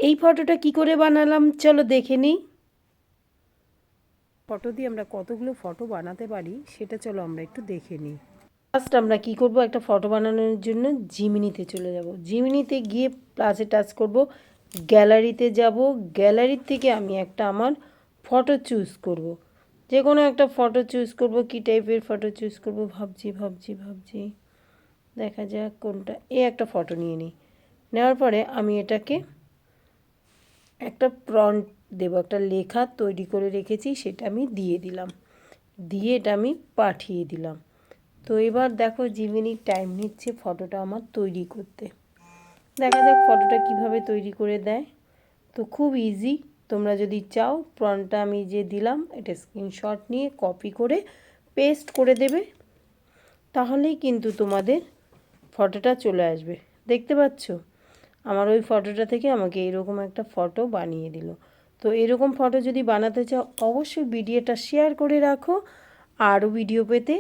এই ফটোটা কি করে বানালাম চলো দেখে নিই। ফটো দিয়ে আমরা কতগুলো ফটো বানাতে পারি সেটা চলো আমরা একটু দেখে নিই। ফার্স্ট আমরা কি করব, একটা ফটো বানানোর জন্য জিমিনিতে চলে যাব। জিমিনিতে গিয়ে প্লাসে টাচ করব, গ্যালারিতে যাব। গ্যালারির থেকে আমি একটা আমার ফটো চুজ করব, যে কোনো একটা ফটো চুজ করব। কি টাইপের ফটো চুজ করব ভাবছি দেখা যাক কোনটা। একটা ফটো নিয়ে নিই। নেওয়ার পরে আমি এটাকে একটা প্রম্পট দেবো, একটা লেখা তৈরি করে রেখেছি সেটা আমি দিয়ে দিলাম, দিয়ে এটা আমি পাঠিয়ে দিলাম। তো এবার দেখো জিমিনি টাইম নিচ্ছে ফটোটা আমার তৈরি করতে। দেখা যাক ফটোটা কিভাবে তৈরি করে দেয়। তো খুব ইজি, তোমরা যদি চাও প্রম্পটটা আমি যে দিলাম এটা স্ক্রিনশট নিয়ে কপি করে পেস্ট করে দেবে, তাহলেই কিন্তু তোমাদের ফটোটা চলে আসবে। দেখতে পাচ্ছ আমার ওই ফটোটা থেকে আমাকে এরকম একটা ফটো বানিয়ে দিল। তো এরকম ফটো যদি বানাতে চাও অবশ্যই ভিডিওটা শেয়ার করে রাখো। আরও ভিডিও পেতে